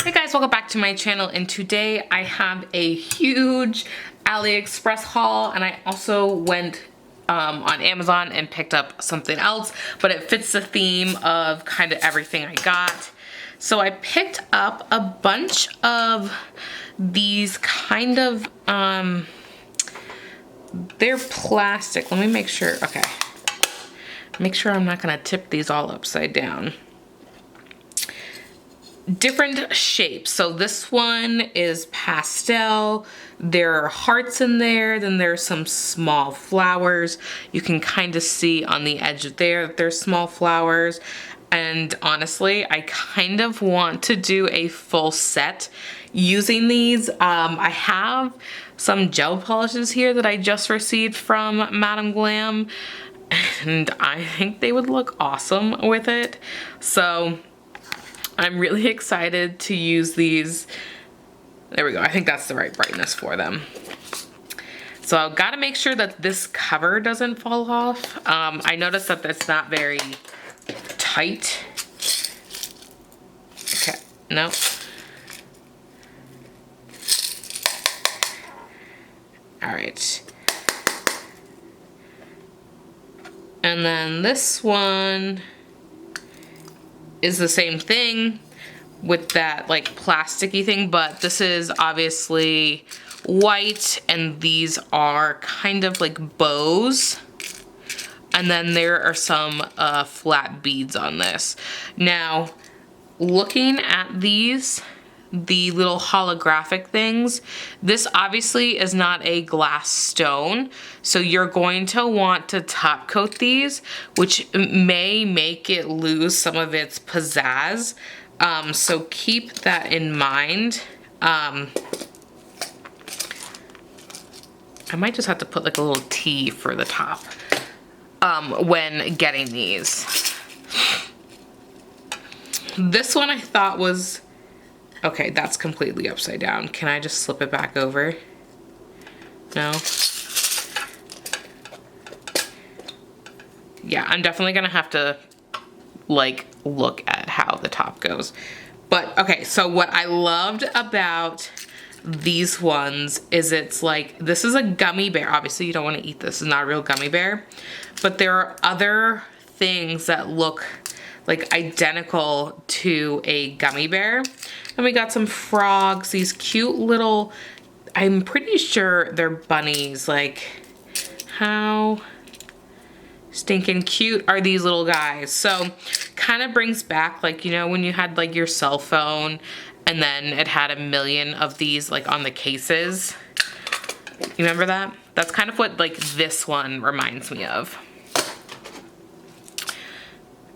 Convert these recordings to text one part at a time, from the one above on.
Hey guys, welcome back to my channel, and today I have a huge AliExpress haul, and I also went on Amazon and picked up something else, but it fits the theme of kind of everything I got. So I picked up a bunch of these kind of, they're plastic. Let me make sure, okay. Make sure I'm not gonna tip these all upside down. Different shapes. So this one is pastel. There are hearts in there. Then there's some small flowers. You can kind of see on the edge there that there's small flowers. And honestly, I kind of want to do a full set using these. I have some gel polishes here that I just received from GLAM, and I think they would look awesome with it. So I'm really excited to use these. There we go. I think that's the right brightness for them. So I've got to make sure that this cover doesn't fall off. I noticed that it's not very tight. Okay, nope. All right. And then this one is the same thing with that like plasticky thing, but this is obviously white and these are kind of like bows. And then there are some flat beads on this. Now, looking at these, the little holographic things, this obviously is not a glass stone, so you're going to want to top coat these, which may make it lose some of its pizzazz, so keep that in mind. I might just have to put like a little T for the top when getting these. This one I thought was, okay, that's completely upside down. Can I just slip it back over? No? Yeah, I'm definitely gonna have to like look at how the top goes. But okay, so what I loved about these ones is it's like, this is a gummy bear. Obviously you don't want to eat this. It's not a real gummy bear. But there are other things that look like identical to a gummy bear. And we got some frogs, these cute little, I'm pretty sure they're bunnies. Like, how stinking cute are these little guys? So kind of brings back, like, you know, when you had like your cell phone and then it had 1 million of these like on the cases. You remember that? That's kind of what like this one reminds me of.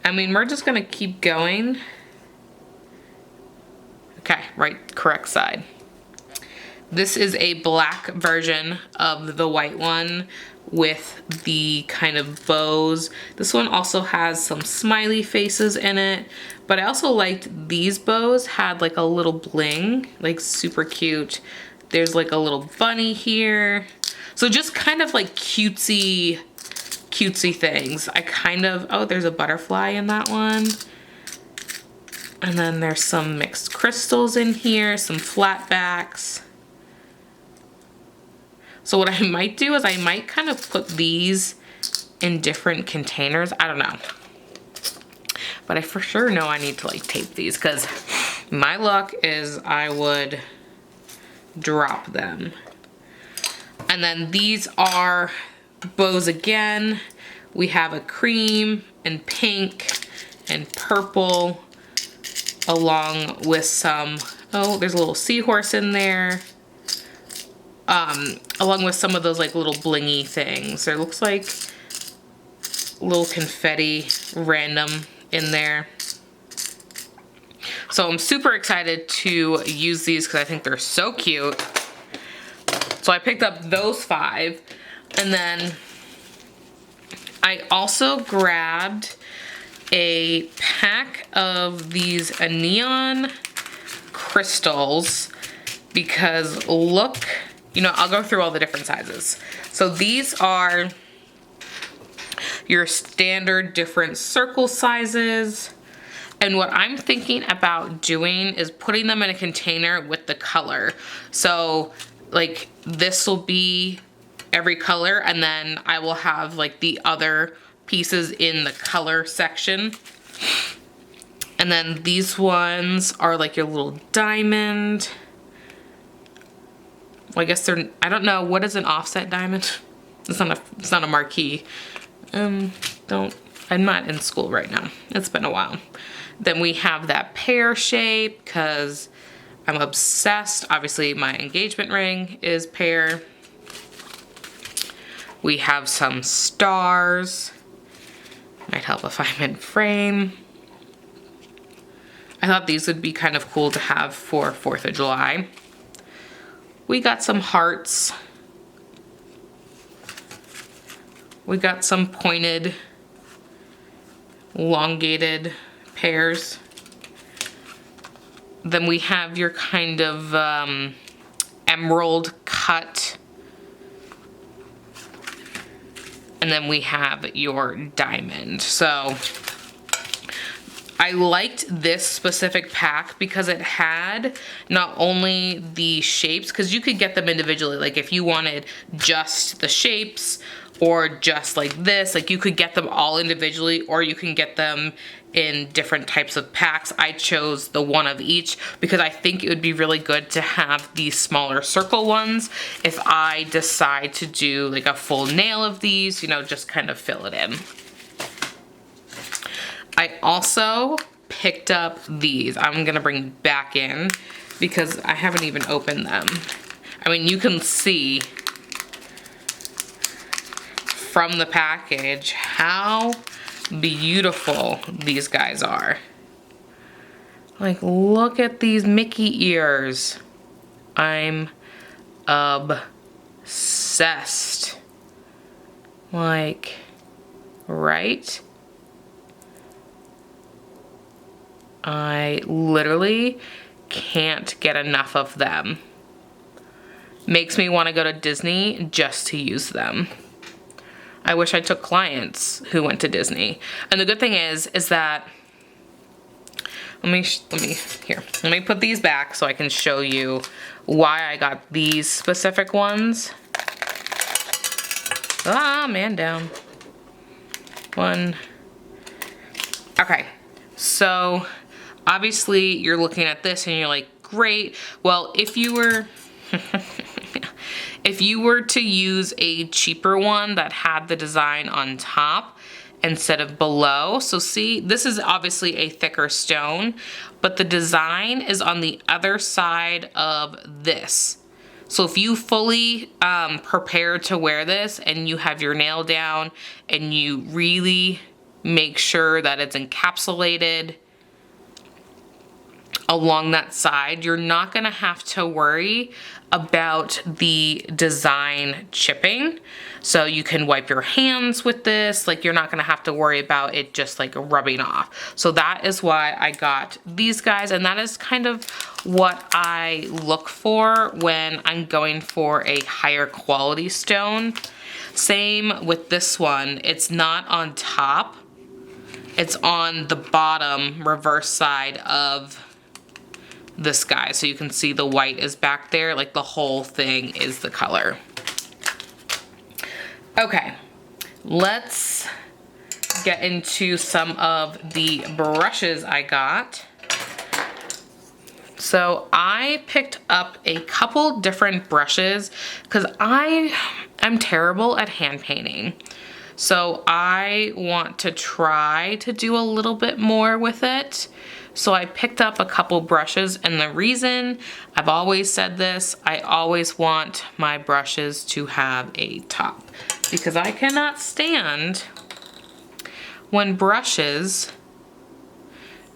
I mean, we're just gonna keep going. Okay, right, correct side. This is a black version of the white one with the kind of bows. This one also has some smiley faces in it, but I also liked these bows had like a little bling, like super cute. There's like a little bunny here. So just kind of like cutesy things. I kind of, oh, there's a butterfly in that one. And then there's some mixed crystals in here, some flat backs. So what I might do is I might kind of put these in different containers. I don't know. But I for sure know I need to like tape these, because my luck is I would drop them. And then these are bows again. We have a cream and pink and purple, along with some, oh, there's a little seahorse in there, along with some of those like little blingy things. There looks like little confetti random in there. So I'm super excited to use these because I think they're so cute. So I picked up those 5, and then I also grabbed a pack of these neon crystals because look, you know, I'll go through all the different sizes. So these are your standard different circle sizes. And what I'm thinking about doing is putting them in a container with the color. So like this will be every color, and then I will have like the other pieces in the color section. And then these ones are like your little diamond. Well, I guess they're, I don't know, what is an offset diamond? It's not a marquee. I'm not in school right now. It's been a while. Then we have that pear shape because I'm obsessed. Obviously my engagement ring is pear. We have some stars. Might help if I'm in frame. I thought these would be kind of cool to have for 4th of July. We got some hearts. We got some pointed, elongated pears. Then we have your kind of emerald cut. And then we have your diamond. So I liked this specific pack because it had not only the shapes, because you could get them individually. Like if you wanted just the shapes or just like this, like you could get them all individually, or you can get them in different types of packs. I chose the one of each because I think it would be really good to have these smaller circle ones if I decide to do like a full nail of these, you know, just kind of fill it in. I also picked up these. I'm gonna bring back in because I haven't even opened them. I mean, you can see from the package how beautiful these guys are. Like, look at these Mickey ears. I'm obsessed. Like, right? I literally can't get enough of them. Makes me want to go to Disney just to use them. I wish I took clients who went to Disney. And the good thing is that, let me put these back so I can show you why I got these specific ones. Ah, man down. One. Okay, so obviously you're looking at this and you're like, great. Well, if you were, if you were to use a cheaper one that had the design on top instead of below, so see, this is obviously a thicker stone, but the design is on the other side of this. So if you fully prepare to wear this and you have your nail down and you really make sure that it's encapsulated along that side, you're not gonna have to worry about the design chipping. So you can wipe your hands with this, like you're not gonna have to worry about it just like rubbing off. So that is why I got these guys, and that is kind of what I look for when I'm going for a higher quality stone. Same with this one, it's not on top, it's on the bottom reverse side of this guy, so you can see the white is back there, like the whole thing is the color. Okay, let's get into some of the brushes I got. So I picked up a couple different brushes because I'm terrible at hand painting. So I want to try to do a little bit more with it. So I picked up a couple brushes, and the reason, I've always said this, I always want my brushes to have a top because I cannot stand when brushes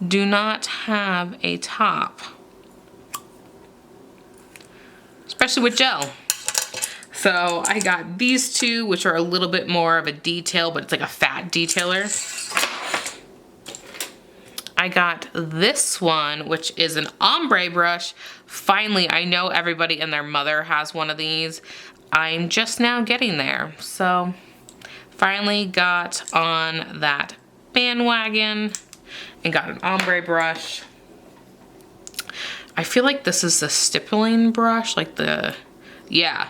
do not have a top, especially with gel. So I got these two, which are a little bit more of a detail, but it's like a fat detailer. I got this one, which is an ombre brush. Finally, I know everybody and their mother has one of these. I'm just now getting there. So finally got on that bandwagon. and got an ombre brush. I feel like this is the stippling brush, like yeah.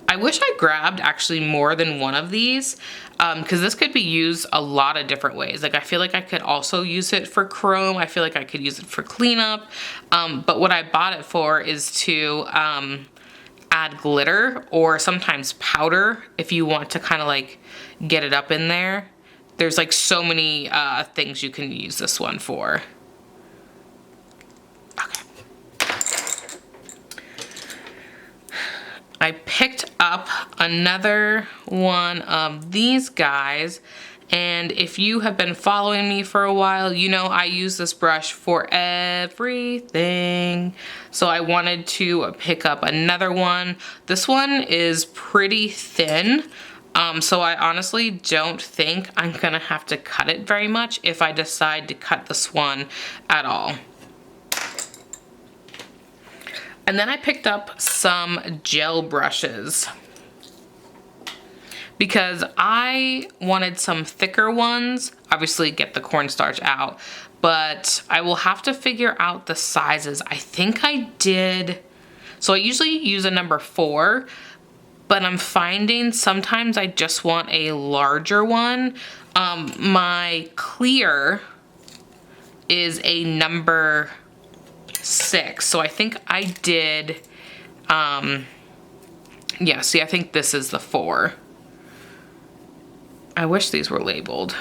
I wish I grabbed actually more than one of these, because this could be used a lot of different ways. Like I feel like I could also use it for chrome. I feel like I could use it for cleanup. But what I bought it for is to add glitter or sometimes powder if you want to kind of like get it up in there. There's like so many things you can use this one for. Okay. I picked up another one of these guys, and if you have been following me for a while, you know I use this brush for everything. So I wanted to pick up another one. This one is pretty thin, so I honestly don't think I'm gonna have to cut it very much if I decide to cut this one at all. And then I picked up some gel brushes because I wanted some thicker ones. Obviously get the cornstarch out, but I will have to figure out the sizes. I think I did, so I usually use a number 4, but I'm finding sometimes I just want a larger one. My clear is a number 6, so I think I did, yeah, see, I think this is the 4. I wish these were labeled.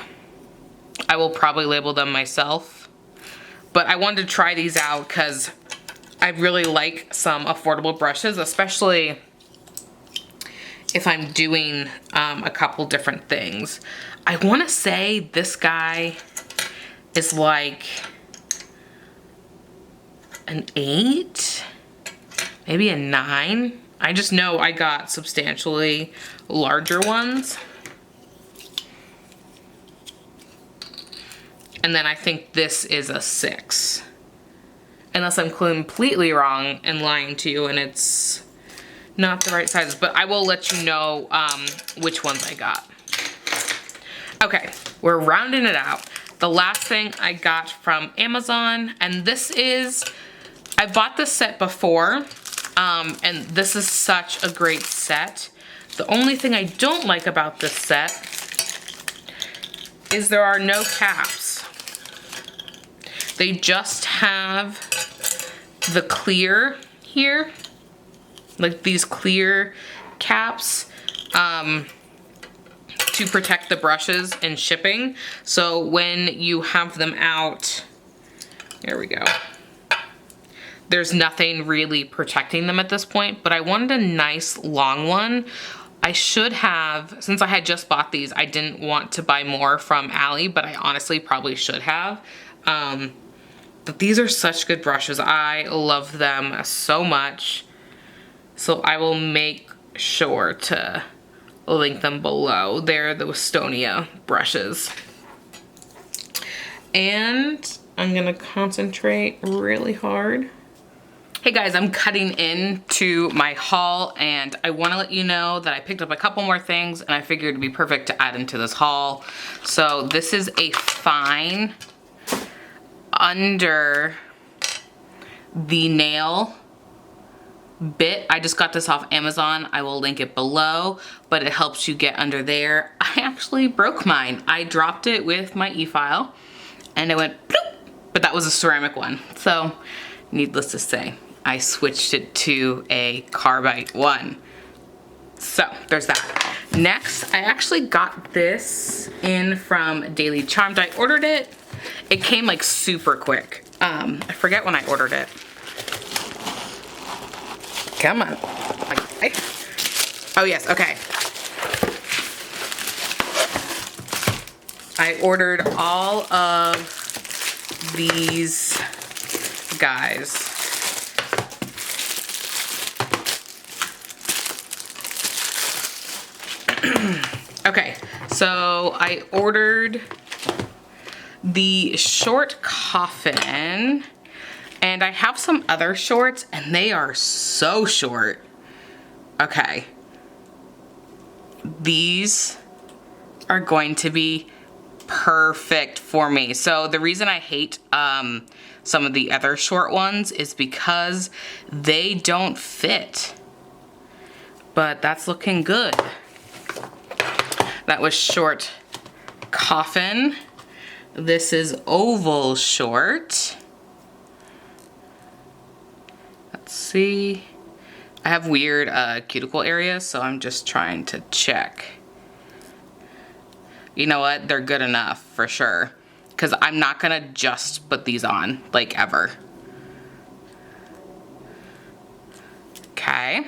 I will probably label them myself, but I wanted to try these out because I really like some affordable brushes, especially if I'm doing a couple different things. I want to say this guy is like an 8, maybe a 9. I just know I got substantially larger ones. And then I think this is a 6. Unless I'm completely wrong and lying to you and it's not the right size, but I will let you know which ones I got. Okay, we're rounding it out. The last thing I got from Amazon, and this is, I bought this set before, and this is such a great set. The only thing I don't like about this set is there are no caps. They just have the clear here, like these clear caps, to protect the brushes in shipping. So when you have them out, there we go. There's nothing really protecting them at this point, but I wanted a nice long one. I should have, since I had just bought these, I didn't want to buy more from Ali, but I honestly probably should have. But these are such good brushes. I love them so much. So I will make sure to link them below. They're the Wistonia brushes. And I'm gonna concentrate really hard. Hey guys, I'm cutting into my haul and I wanna let you know that I picked up a couple more things and I figured it'd be perfect to add into this haul. So this is a fine under the nail bit. I just got this off Amazon. I will link it below, but it helps you get under there. I actually broke mine. I dropped it with my e-file and it went bloop, but that was a ceramic one. So needless to say, I switched it to a carbide one. So there's that. Next, I actually got this in from Daily Charmed. I ordered it. It came like super quick. I forget when I ordered it. Come on. Okay. Oh yes, okay. I ordered all of these guys. Okay, so I ordered the short coffin, and I have some other shorts and they are so short. Okay, these are going to be perfect for me. So the reason I hate some of the other short ones is because they don't fit. But that's looking good. That was short coffin. This is oval short. Let's see. I have weird cuticle areas, so I'm just trying to check. You know what? They're good enough for sure. Because I'm not gonna just put these on, like, ever. Okay.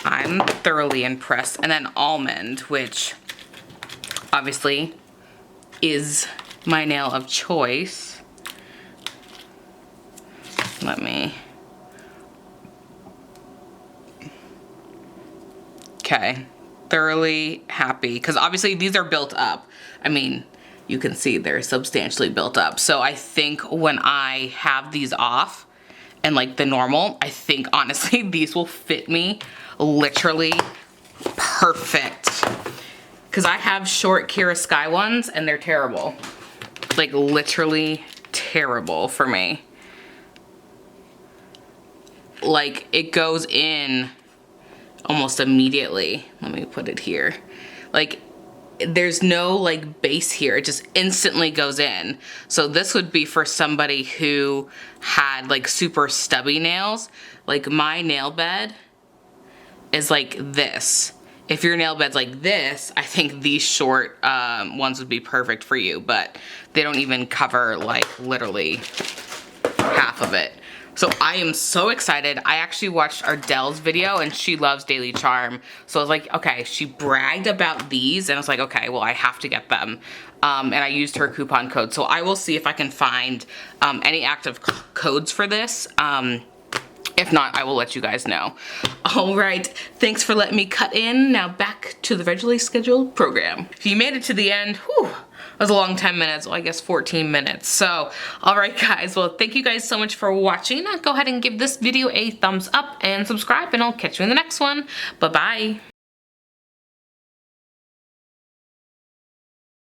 I'm thoroughly impressed. And then almond, which obviously is my nail of choice. Let me... Okay. Thoroughly happy. Because obviously these are built up. I mean, you can see they're substantially built up. So I think when I have these off and like the normal, I think honestly these will fit me literally perfect. Because I have short Kira Sky ones and they're terrible. Like literally terrible for me. Like it goes in almost immediately. Let me put it here. Like there's no like base here, it just instantly goes in. So this would be for somebody who had like super stubby nails. Like my nail bed is like this. If your nail bed's like this, I think these short ones would be perfect for you, but they don't even cover like literally half of it. So I am so excited. I actually watched Ardell's video and she loves Daily Charme. So I was like, okay, she bragged about these and I was like, okay, well I have to get them. And I used her coupon code. So I will see if I can find any active codes for this. If not, I will let you guys know. All right, thanks for letting me cut in. Now back to the regularly scheduled program. If you made it to the end, whew, that was a long 10 minutes, well I guess 14 minutes. So, all right guys, well thank you guys so much for watching. Go ahead and give this video a thumbs up and subscribe and I'll catch you in the next one. Bye-bye.